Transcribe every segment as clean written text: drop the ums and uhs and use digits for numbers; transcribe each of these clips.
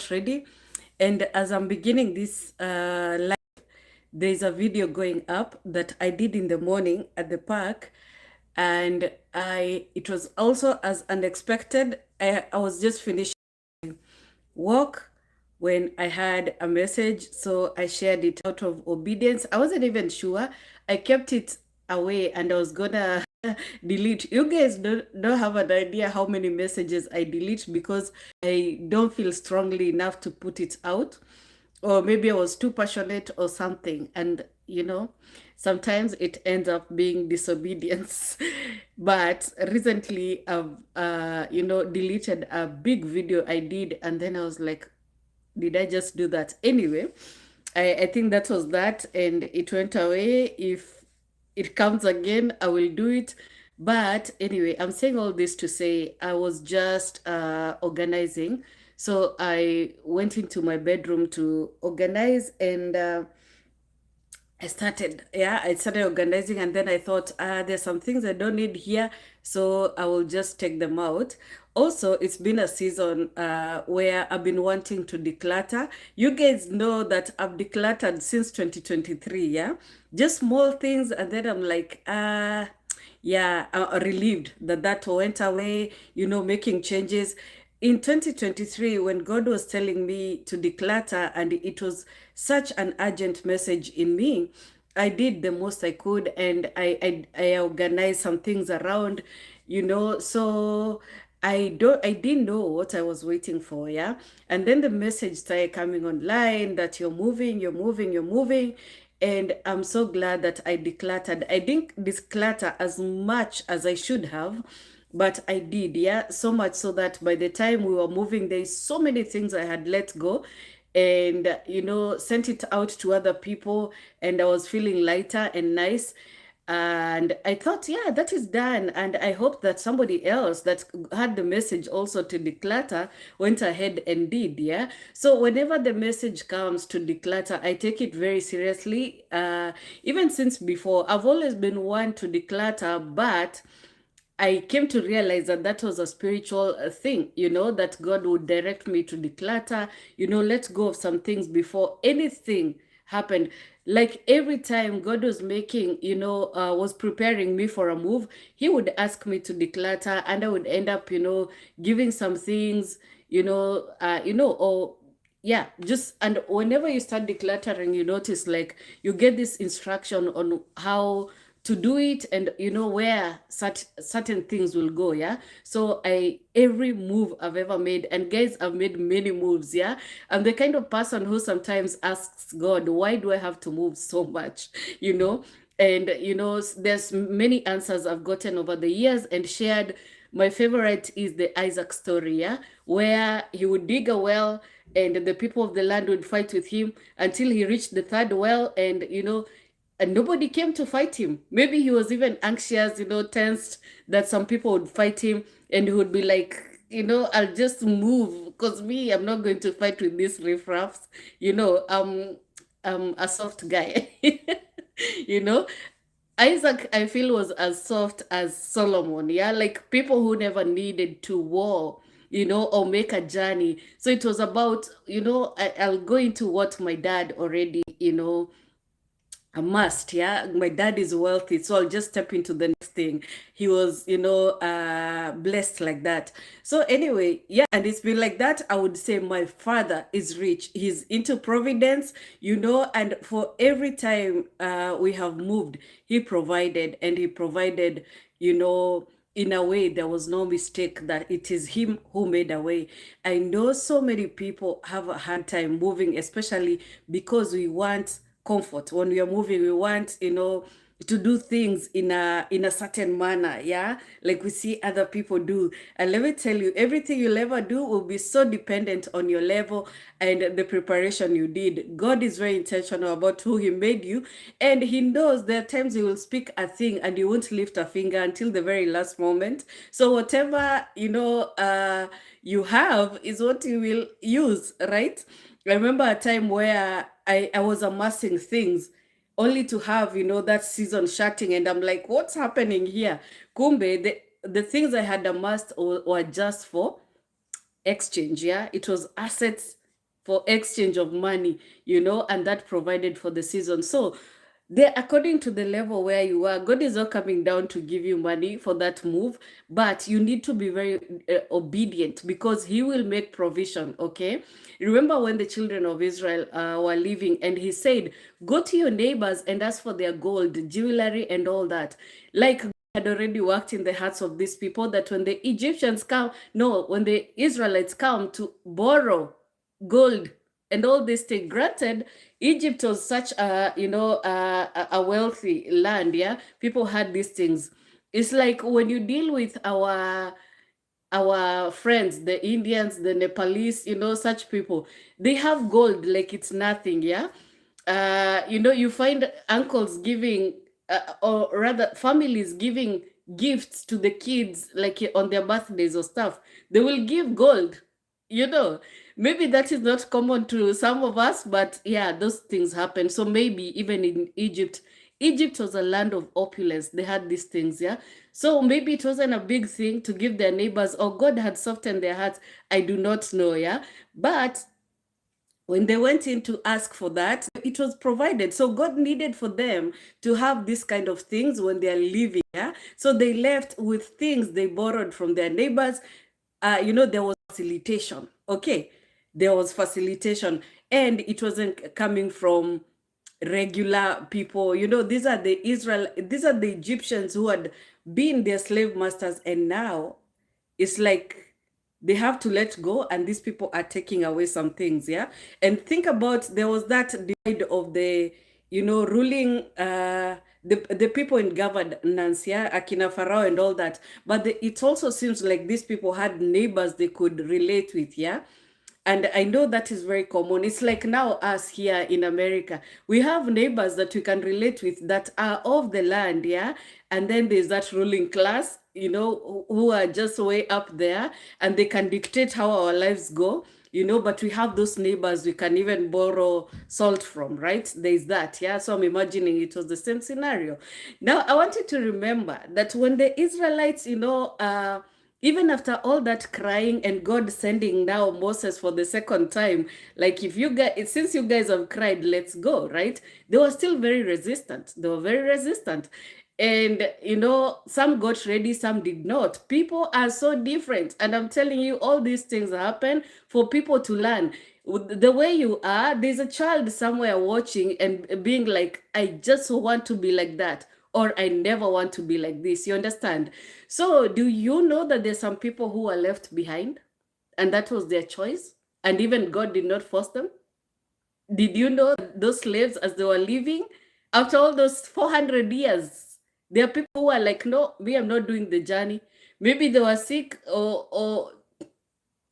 got ready, and as I'm beginning this live, there's a video going up that I did in the morning at the park, and it was also as unexpected. I was just finishing work when I had a message, so I shared it out of obedience. I wasn't even sure. I kept it away and I was gonna delete. You guys don't have an idea how many messages I delete because I don't feel strongly enough to put it out. Or maybe I was too passionate or something. And sometimes it ends up being disobedience. But recently I've deleted a big video I did, and then I was like, did I just do that? Anyway, I think that was that, and it went away. If it comes again, I will do it. But anyway, I'm saying all this to say I was just organizing. So I went into my bedroom to organize, and I started organizing, and then I thought, there's some things I don't need here, so I will just take them out. Also, it's been a season where I've been wanting to declutter. You guys know that I've decluttered since 2023, yeah? Just small things, and then I'm like, yeah, relieved that that went away, making changes in 2023 when God was telling me to declutter, and it was such an urgent message in me. I did the most I could, and I organized some things around, so I didn't know what I was waiting for, yeah. And then the message started coming online that you're moving, you're moving, you're moving. And I'm so glad that I decluttered. I didn't declutter as much as I should have, but I did, yeah. So much so that by the time we were moving, there's so many things I had let go, and sent it out to other people, and I was feeling lighter and nice. And I thought, yeah, that is done. And I hope that somebody else that had the message also to declutter went ahead and did, yeah. So whenever the message comes to declutter, I take it very seriously. Even since before, I've always been one to declutter, but I came to realize that that was a spiritual thing, that God would direct me to declutter, let go of some things before anything happened. Like every time God was making, was preparing me for a move, He would ask me to declutter, and I would end up, giving some things, or yeah, just, and whenever you start decluttering, you notice like you get this instruction on how to do it, and where such certain things will go, yeah. So every move I've ever made, and guys, I've made many moves, yeah. I'm the kind of person who sometimes asks God, why do I have to move so much, and there's many answers I've gotten over the years and shared. My favorite is the Isaac story, yeah, where he would dig a well, and the people of the land would fight with him until he reached the third well, and nobody came to fight him. Maybe he was even anxious, tensed that some people would fight him, and he would be like, I'll just move because I'm not going to fight with these riffraffs. I'm a soft guy. you know, Isaac, I feel, was as soft as Solomon. Yeah, like people who never needed to war, or make a journey. So it was about, I'll go into what my dad already, a must. Yeah, my dad is wealthy, so I'll just step into the next thing. He was, blessed like that. So anyway, yeah, and it's been like that. I would say my father is rich, he's into providence, and for every time we have moved, he provided, and he provided, in a way there was no mistake that it is him who made a way. I know so many people have a hard time moving, especially because we want comfort. When we are moving, we want, to do things in a certain manner, yeah, like we see other people do. And let me tell you, everything you'll ever do will be so dependent on your level and the preparation you did. God is very intentional about who He made you, and He knows there are times He will speak a thing and you won't lift a finger until the very last moment. So whatever you have is what you will use, right? I remember a time where I was amassing things only to have, that season shutting, and I'm like, what's happening here? Kumbe, the things I had amassed were just for exchange, yeah. It was assets for exchange of money, and that provided for the season. So there, according to the level where you are, God is not coming down to give you money for that move, but you need to be very obedient, because He will make provision. Okay, remember when the children of Israel were leaving, and He said, "Go to your neighbors and ask for their gold, jewelry, and all that." Like, had already worked in the hearts of these people, that when the Egyptians come, no, when the Israelites come to borrow gold and all these things. Granted, Egypt was such a wealthy land. Yeah, people had these things. It's like when you deal with our friends, the Indians, the Nepalese, such people, they have gold like it's nothing. Yeah, you find uncles giving, or rather families giving gifts to the kids, like on their birthdays or stuff. They will give gold, you know maybe that is not common to some of us, but yeah, those things happen. So maybe even in Egypt was a land of opulence. They had these things. Yeah, so maybe it wasn't a big thing to give their neighbors, or God had softened their hearts. I do not know. Yeah, but when they went in to ask for that, it was provided. So God needed for them to have this kind of things when they are leaving. Yeah, so they left with things they borrowed from their neighbors. There was facilitation. Okay, there was facilitation, and it wasn't coming from regular people. These are the Egyptians who had been their slave masters, and now it's like they have to let go, and these people are taking away some things. Yeah, and think about, there was that divide of the ruling, the people in governance. Yeah, Akina Pharaoh and all that. But it also seems like these people had neighbors they could relate with. Yeah, and I know that is very common. It's like now us here in America, we have neighbors that we can relate with that are of the land. Yeah, and then there's that ruling class, who are just way up there, and they can dictate how our lives go. But we have those neighbors we can even borrow salt from, right? There's that. Yeah, so I'm imagining it was the same scenario. Now I want you to remember that when the Israelites, even after all that crying and God sending now Moses for the second time, like, if you guys, since you guys have cried, let's go, right? They were still very resistant. They were very resistant. And, some got ready, some did not. People are so different. And I'm telling you, all these things happen for people to learn. The way you are, there's a child somewhere watching and being like, I just want to be like that, or I never want to be like this. You understand? So, do you know that there's some people who are left behind, and that was their choice? And even God did not force them? Did you know those slaves, as they were leaving, after all those 400 years, there are people who are like, no, we are not doing the journey. Maybe they were sick, or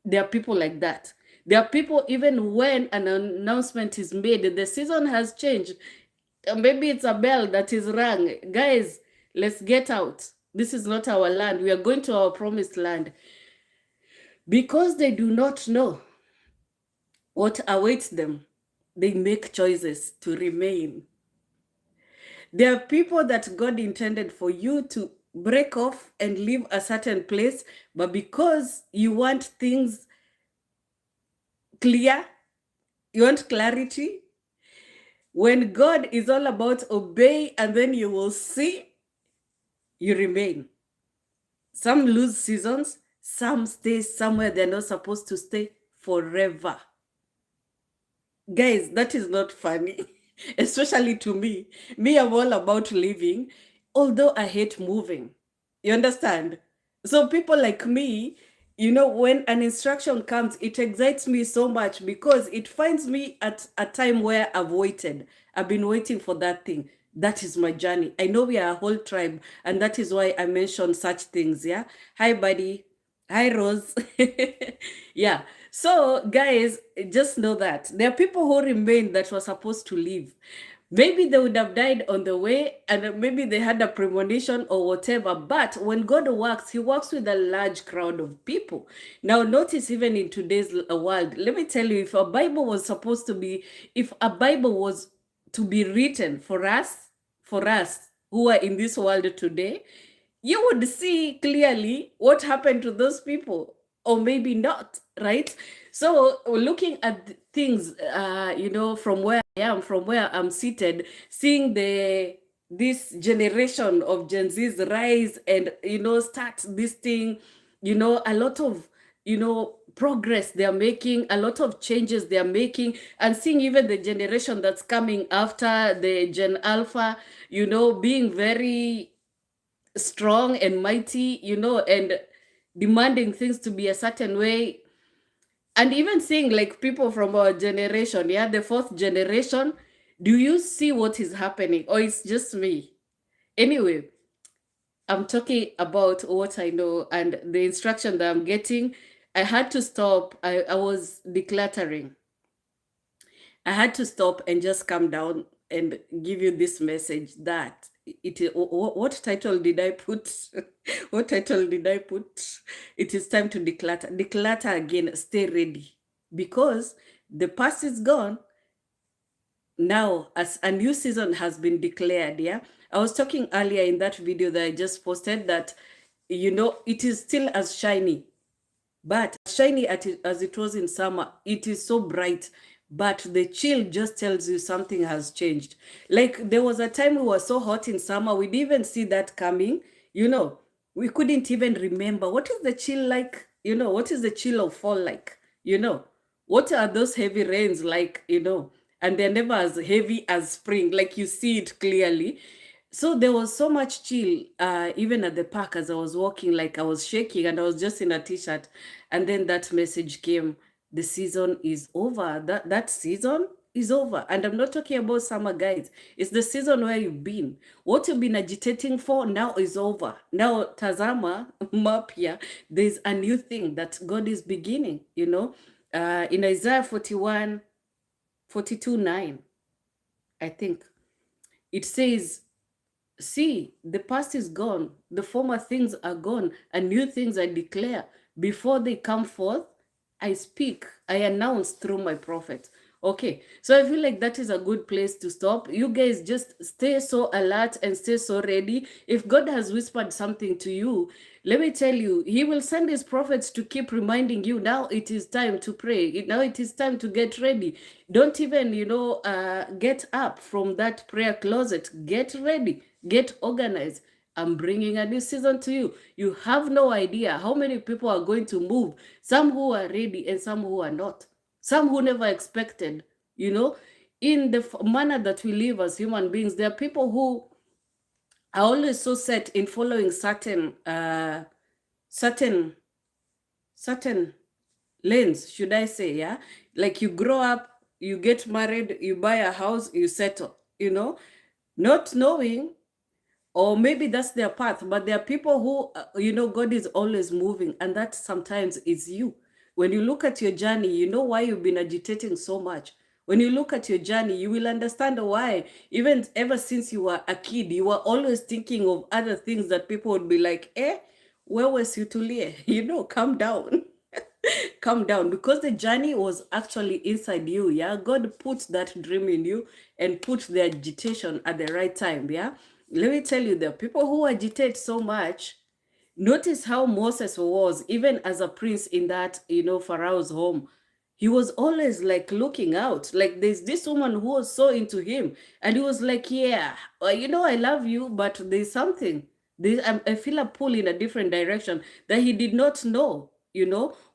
there are people like that. There are people, even when an announcement is made, the season has changed. Maybe it's a bell that is rung. Guys, let's get out. This is not our land. We are going to our promised land. Because they do not know what awaits them, they make choices to remain. There are people that God intended for you to break off and leave a certain place, but because you want things clear, you want clarity, when God is all about obey and then you will see, you remain. Some lose seasons, some stay somewhere they're not supposed to stay forever. Guys, that is not funny, especially to me. Me, I'm all about living, although I hate moving. You understand? So people like me, when an instruction comes, it excites me so much because it finds me at a time where I've waited. I've been waiting for that thing. That is my journey. I know we are a whole tribe, and that is why I mention such things. Yeah. Hi, buddy. Hi, Rose. Yeah. So, guys, just know that there are people who remain that were supposed to leave. Maybe they would have died on the way, and maybe they had a premonition or whatever. But when God works, He works with a large crowd of people. Now, notice even in today's world, let me tell you, if a Bible was to be written for us who are in this world today, you would see clearly what happened to those people. or maybe not, right? So looking at things, from where I am, from where I'm seated, seeing this generation of Gen Zs rise and, start this thing, a lot of, progress they're making, a lot of changes they're making, and seeing even the generation that's coming after the Gen Alpha, being very strong and mighty, and demanding things to be a certain way. And even seeing like people from our generation, yeah, the fourth generation, do you see what is happening? Or it's just me? Anyway, I'm talking about what I know and the instruction that I'm getting. I had to stop. I was decluttering. I had to stop and just come down and give you this message that what title did I put? What title did I put? It is time to declutter. Declutter again, stay ready. Because the past is gone. Now, as a new season has been declared, yeah. I was talking earlier in that video that I just posted that, it is still as shiny. But shiny as it was in summer, it is so bright. But the chill just tells you something has changed. Like there was a time we were so hot in summer, we didn't even see that coming. We couldn't even remember what is the chill like. What is the chill of fall like? What are those heavy rains like? And they're never as heavy as spring. Like you see it clearly. So there was so much chill, even at the park as I was walking, like I was shaking and I was just in a t-shirt. And then that message came, the season is over. That season is over. And I'm not talking about summer, guys. It's the season where you've been. What you've been agitating for now is over. Now, Tazama, Mapia, there's a new thing that God is beginning, in Isaiah 41, 42:9, I think. It says, see, the past is gone, the former things are gone, and new things I declare. Before they come forth, I speak, I announce through my prophet. Okay, so I feel like that is a good place to stop. You guys just stay so alert and stay so ready. If God has whispered something to you, let me tell you, he will send his prophets to keep reminding you, now it is time to pray. Now it is time to get ready. Don't even, get up from that prayer closet. Get ready. Get organized. I'm bringing a new season to you. You have no idea how many people are going to move. Some who are ready and some who are not. Some who never expected, in the manner that we live as human beings. There are people who are always so set in following certain lanes, should I say, yeah? Like you grow up, you get married, you buy a house, you settle, not knowing, or maybe that's their path, but there are people who, God is always moving, and that sometimes is you. When you look at your journey, you know why you've been agitating so much. When you look at your journey, you will understand why, even ever since you were a kid, you were always thinking of other things that people would be like, where was you to live? Calm down. Calm down, because the journey was actually inside you. Yeah, God put that dream in you and put the agitation at the right time. Yeah, let me tell you, the people who agitate so much. Notice how Moses was, even as a prince in that, Pharaoh's home. He was always like looking out. Like there's this woman who was so into him, and he was like, yeah, I love you, but there's something. I feel a pull in a different direction that he did not know.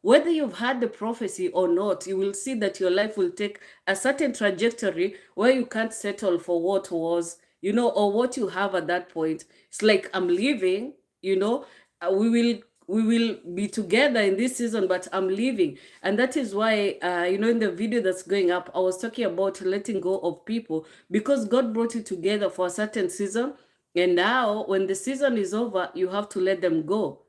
Whether you've had the prophecy or not, you will see that your life will take a certain trajectory where you can't settle for what was, or what you have at that point. It's like, I'm leaving, we will be together in this season, but I'm leaving. And that is why, in the video that's going up, I was talking about letting go of people, because God brought you together for a certain season. And now when the season is over, you have to let them go.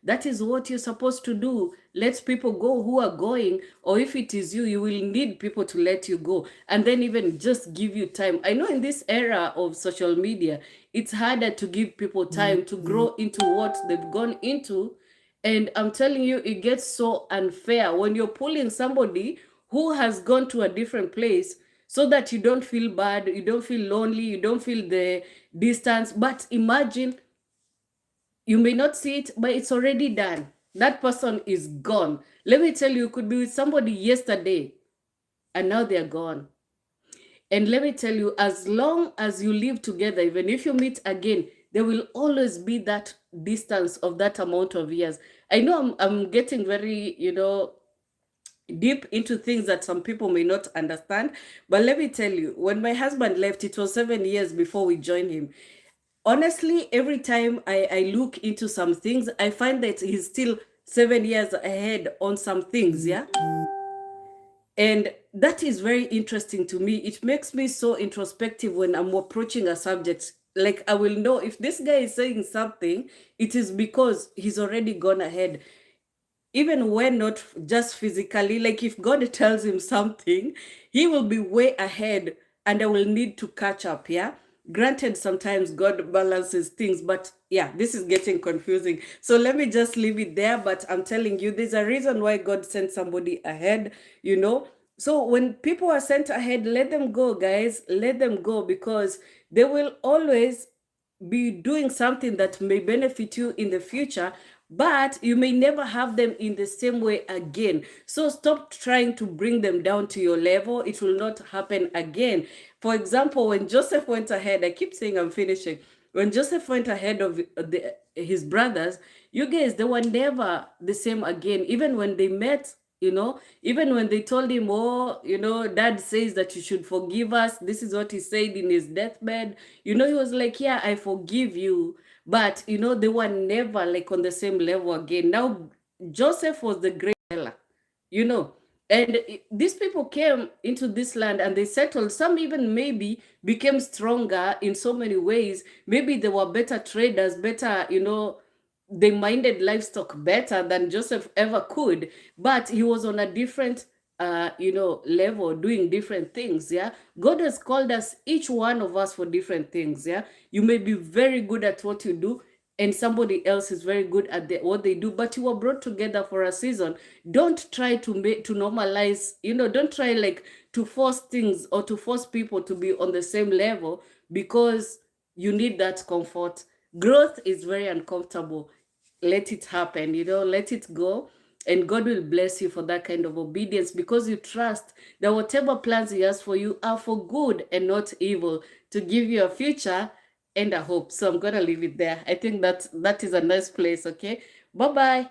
That is what you're supposed to do. Let people go who are going, or if it is you, you will need people to let you go, and then even just give you time. I know in this era of social media, it's harder to give people time to grow into what they've gone into. And I'm telling you, it gets so unfair when you're pulling somebody who has gone to a different place, so that you don't feel bad, you don't feel lonely, you don't feel the distance. But imagine, you may not see it, but it's already done. that person is gone. Let me tell you, you could be with somebody yesterday and now they're gone. And let me tell you, as long as you live together, even if you meet again, there will always be that distance of that amount of years. I know I'm getting very, deep into things that some people may not understand. But let me tell you, when my husband left, it was 7 years before we joined him. Honestly, every time I look into some things, I find that he's still 7 years ahead on some things, yeah? And that is very interesting to me. It makes me so introspective when I'm approaching a subject. Like, I will know if this guy is saying something, it is because he's already gone ahead. Even when not just physically, like if God tells him something, he will be way ahead and I will need to catch up. Yeah. Granted, sometimes God balances things, but yeah, this is getting confusing. So let me just leave it there. But I'm telling you, there's a reason why God sent somebody ahead, you know. So when people are sent ahead, let them go, guys. Let them go, because they will always be doing something that may benefit you in the future, but you may never have them in the same way again. So stop trying to bring them down to your level. It will not happen again. For example, when Joseph went ahead, I keep saying I'm finishing. When Joseph went ahead of his brothers, you guys, they were never the same again. Even when they met, even when they told him, oh, dad says that you should forgive us. This is what he said in his deathbed. He was like, yeah, I forgive you. But, they were never like on the same level again. Now, Joseph was the great seller, you know. And these people came into this land and they settled. Some even maybe became stronger in so many ways. Maybe they were better traders, better, they minded livestock better than Joseph ever could. But he was on a different level, doing different things. Yeah, God has called us, each one of us, for different things. Yeah, you may be very good at what you do, and somebody else is very good at what they do, but you were brought together for a season. Don't try to normalize, don't try like to force things or to force people to be on the same level, because you need that comfort. Growth is very uncomfortable. Let it happen, let it go. And God will bless you for that kind of obedience, because you trust that whatever plans He has for you are for good and not evil, to give you a future and a hope. So I'm going to leave it there. I think that is a nice place. Okay. Bye-bye.